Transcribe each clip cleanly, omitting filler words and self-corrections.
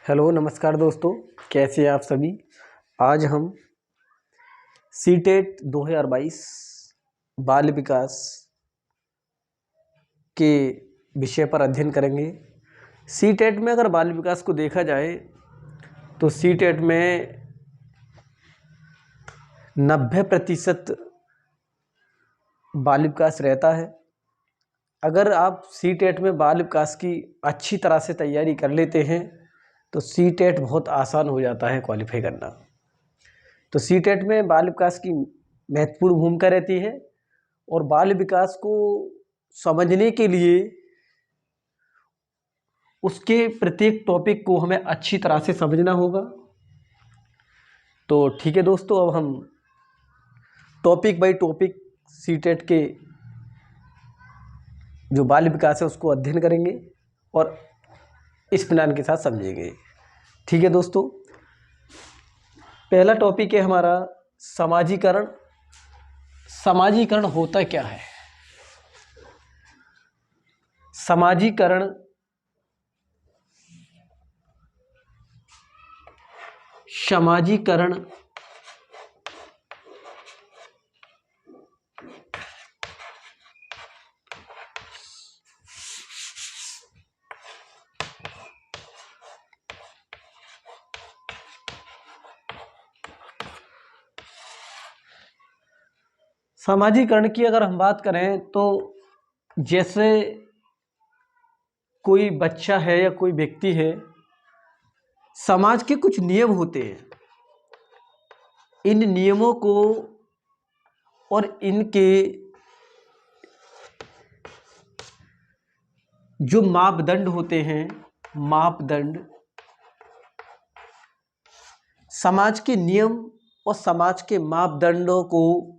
Hello नमस्कार दोस्तों, कैसे हैं आप सभी। आज हम सीटेट 2022 बाल विकास के विषय पर अध्ययन करेंगे। सीटेट में अगर बाल विकास को देखा जाए तो सीटेट में 90% बाल विकास रहता है। अगर आप सीटेट में बाल विकास की अच्छी तरह से तैयारी कर लेते हैं तो सीटेट बहुत आसान हो जाता है क्वालिफाई करना। तो सीटेट में बाल विकास की महत्वपूर्ण भूमिका रहती है और बाल विकास को समझने के लिए उसके प्रत्येक टॉपिक को हमें अच्छी तरह से समझना होगा। तो ठीक है दोस्तों, अब हम टॉपिक बाय टॉपिक सीटेट के जो बाल विकास है उसको अध्ययन करेंगे और इत्मीनान के साथ समझेंगे। ठीक है दोस्तों, पहला टॉपिक है हमारा समाजीकरण। समाजीकरण होता क्या है? समाजीकरण समाजीकरण समाजीकरण की अगर हम बात करें तो जैसे कोई बच्चा है या कोई व्यक्ति है, समाज के कुछ नियम होते हैं। इन नियमों को और इनके जो मापदंड होते हैं, मापदंड समाज के नियम और समाज के मापदंडों को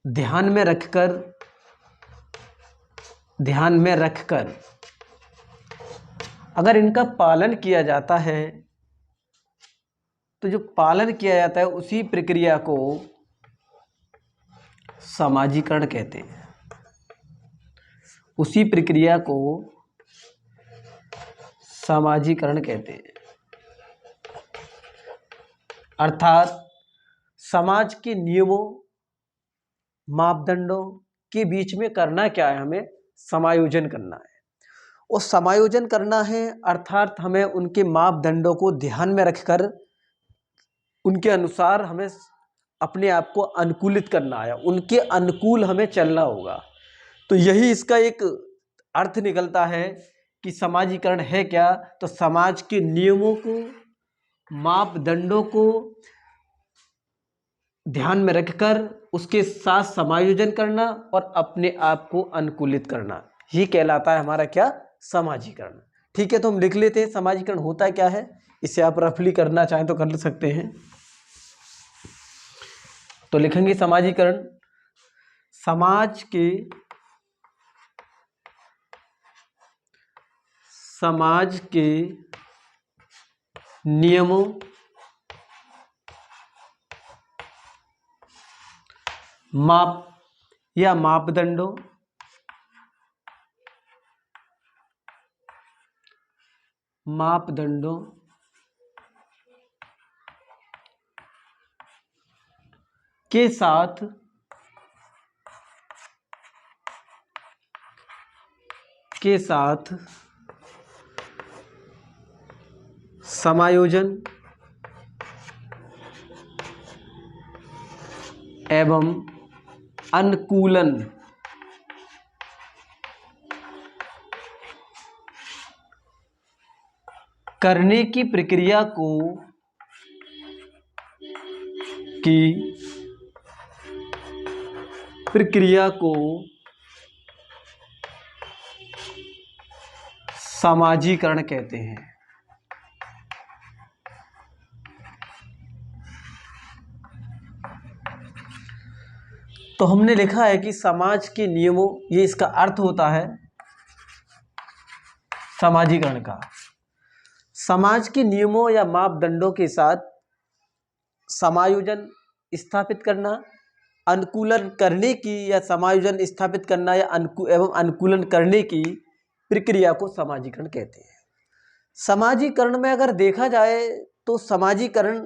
ध्यान में रखकर अगर इनका पालन किया जाता है तो जो पालन किया जाता है उसी प्रक्रिया को समाजीकरण कहते हैं। उसी प्रक्रिया को समाजीकरण कहते हैं। अर्थात समाज के नियमों मापदंडों के बीच में करना क्या है, हमें समायोजन करना है। और समायोजन करना है अर्थात हमें उनके मापदंडों को ध्यान में रखकर उनके अनुसार हमें अपने आप को अनुकूलित करना है, उनके अनुकूल हमें चलना होगा। तो यही इसका एक अर्थ निकलता है कि समाजीकरण है क्या। तो समाज के नियमों को मापदंडों को ध्यान में रखकर उसके साथ समायोजन करना और अपने आप को अनुकूलित करना, ये कहलाता है हमारा क्या, समाजीकरण। ठीक है, तो हम लिख लेते हैं समाजीकरण होता क्या है। इसे आप रफली करना चाहें तो कर सकते हैं। तो लिखेंगे समाजीकरण समाज के नियमों मापदंडों के साथ समायोजन एवं अनुकूलन करने की प्रक्रिया को समाजीकरण कहते हैं। तो हमने लिखा है कि समाज के नियमों, ये इसका अर्थ होता है समाजीकरण का। समाज के नियमों या मापदंडों के साथ समायोजन स्थापित करना, अनुकूलन करने की या समायोजन स्थापित करना या एवं अनुकूलन करने की प्रक्रिया को समाजीकरण कहते हैं। समाजीकरण में अगर देखा जाए तो समाजीकरण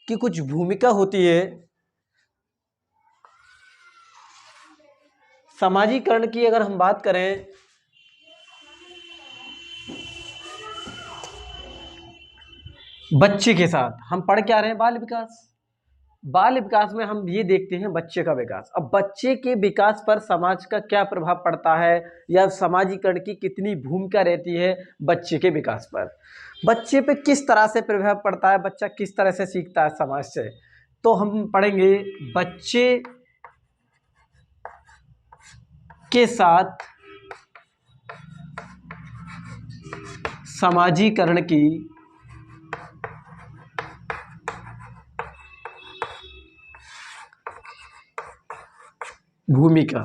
की कुछ भूमिका होती है। समाजीकरण की अगर हम बात करें बच्चे के साथ, हम पढ़ क्या रहे हैं, बाल विकास। बाल विकास में हम ये देखते हैं बच्चे का विकास। अब बच्चे के विकास पर समाज का क्या प्रभाव पड़ता है या समाजीकरण की कितनी भूमिका रहती है बच्चे के विकास पर, बच्चे पे किस तरह से प्रभाव पड़ता है, बच्चा किस तरह से सीखता है समाज से, तो हम पढ़ेंगे बच्चे के साथ समाजीकरण की भूमिका।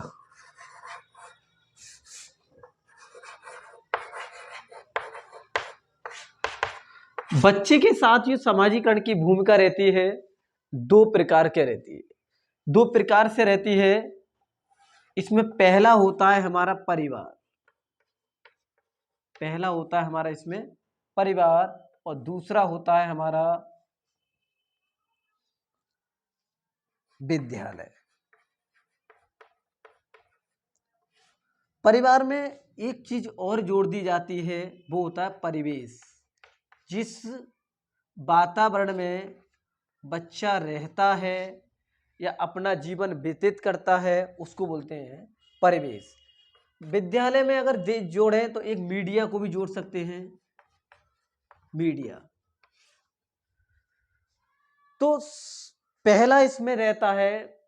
बच्चे के साथ ये समाजीकरण की भूमिका रहती है, दो प्रकार के रहती है, दो प्रकार से रहती है। इसमें पहला होता है हमारा परिवार, पहला होता है हमारा इसमें परिवार, और दूसरा होता है हमारा विद्यालय। परिवार में एक चीज और जोड़ दी जाती है, वो होता है परिवेश। जिस वातावरण में बच्चा रहता है या अपना जीवन व्यतीत करता है उसको बोलते हैं परिवेश। विद्यालय में अगर जोड़ें तो एक मीडिया को भी जोड़ सकते हैं, मीडिया। तो पहला इसमें रहता है,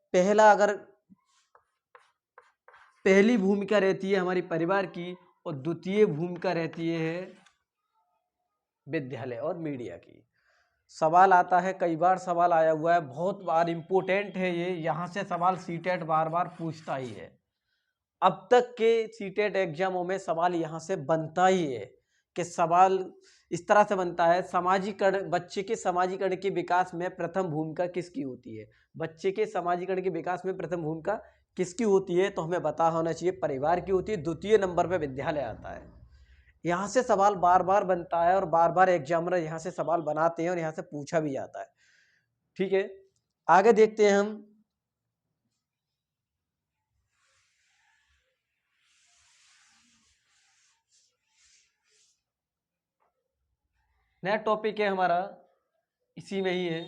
पहली भूमिका रहती है हमारी परिवार की, और द्वितीय भूमिका रहती है विद्यालय और मीडिया की। सवाल आता है, कई बार सवाल आया हुआ है, बहुत बार इम्पोर्टेंट है ये, यहाँ से सवाल सीटेट बार बार पूछता ही है। अब तक के सीटेट एग्जामों में सवाल यहाँ से बनता ही है कि सवाल इस तरह से बनता है, समाजीकरण, बच्चे के समाजीकरण के विकास में प्रथम भूमिका किसकी होती है, बच्चे के समाजीकरण के विकास में प्रथम भूमिका किसकी होती है, तो हमें पता होना चाहिए परिवार की होती है, द्वितीय नंबर पे विद्यालय आता है। यहाँ से सवाल बार बार बनता है और बार बार एग्जामिनर यहाँ से सवाल बनाते हैं और यहाँ से पूछा भी जाता है। ठीक है, आगे देखते हैं हम। नया टॉपिक है हमारा, इसी में ही है,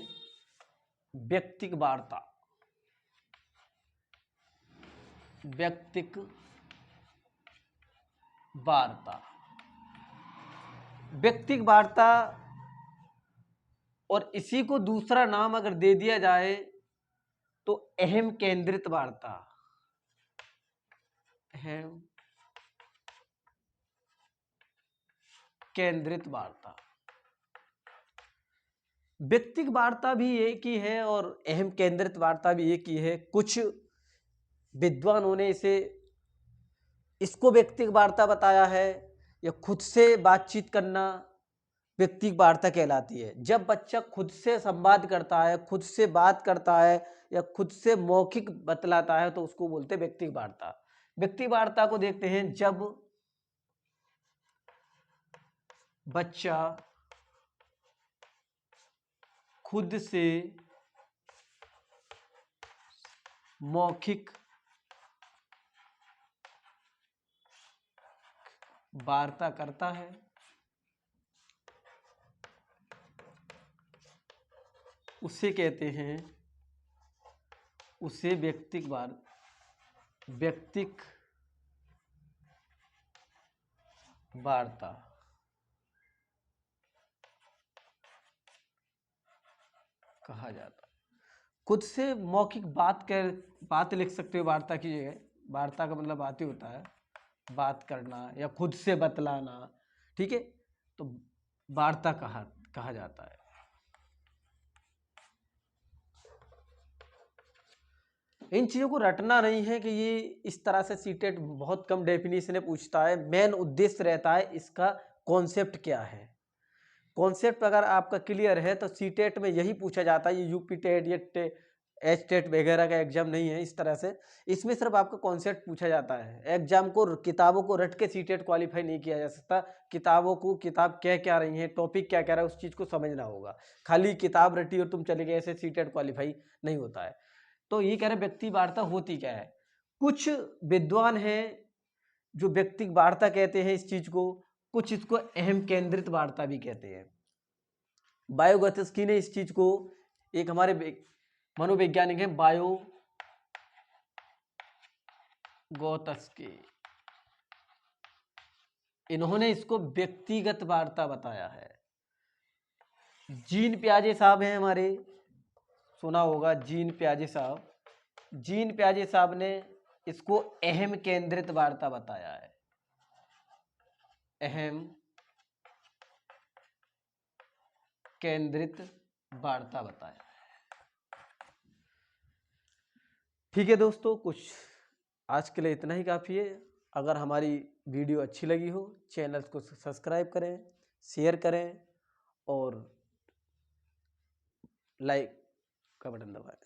व्यक्तिक वार्ता। व्यक्तिक वार्ता, व्यक्तिक वार्ता, और इसी को दूसरा नाम अगर दे दिया जाए तो अहम केंद्रित वार्ता। अहम केंद्रित वार्ता, व्यक्तिक वार्ता भी एक ही है और अहम केंद्रित वार्ता भी एक ही है। कुछ विद्वानों ने इसको व्यक्तिक वार्ता बताया है, या खुद से बातचीत करना व्यक्तिक वार्ता कहलाती है। जब बच्चा खुद से संवाद करता है, खुद से बात करता है या खुद से मौखिक बतलाता है तो उसको बोलते हैं व्यक्तिक वार्ता। व्यक्तिक वार्ता को देखते हैं, जब बच्चा खुद से मौखिक वार्ता करता है, उसे कहते हैं, उसे व्यक्तिक वार्ता कहा जाता है। खुद से मौखिक बात लिख सकते हो वार्ता की जगह। वार्ता का मतलब बात ही होता है, बात करना या खुद से बतलाना। ठीक है, तो वार्ता कहा जाता है। इन चीज़ों को रटना नहीं है कि ये इस तरह से सीटेट बहुत कम डेफिनेशन पूछता है। मेन उद्देश्य रहता है इसका कॉन्सेप्ट क्या है। कॉन्सेप्ट अगर आपका क्लियर है तो सीटेट में यही पूछा जाता है। ये यूपी टेट, ये एच टेट वगैरह का एग्जाम नहीं है इस तरह से। इसमें सिर्फ आपका कॉन्सेप्ट पूछा जाता है। एग्जाम को किताबों को रट के सीटेट क्वालिफाई नहीं किया जा सकता। किताबों को किताब कह क्या रही है, टॉपिक क्या कह रहा है, उस चीज़ को समझना होगा। खाली किताब रटी और तुम चले गए ऐसे सीटेट क्वालिफाई नहीं होता है। तो ये कह रहे व्यक्ति वार्ता होती क्या है। कुछ विद्वान हैं जो व्यक्ति वार्ता कहते हैं इस चीज को, कुछ इसको अहम केंद्रित वार्ता भी कहते हैं। बायोगत्स्की ने इस चीज को, एक हमारे मनोवैज्ञानिक है बायोगोत्स्की, इन्होंने इसको व्यक्तिगत वार्ता बताया है। जीन प्याजे साहब हैं हमारे, सुना होगा जीन प्याजे साहब, जीन प्याजे साहब ने इसको अहम केंद्रित वार्ता बताया है। अहम केंद्रित वार्ता बताया। ठीक है दोस्तों, कुछ आज के लिए इतना ही काफ़ी है। अगर हमारी वीडियो अच्छी लगी हो, चैनल को सब्सक्राइब करें, शेयर करें और लाइक का बटन दबाएं।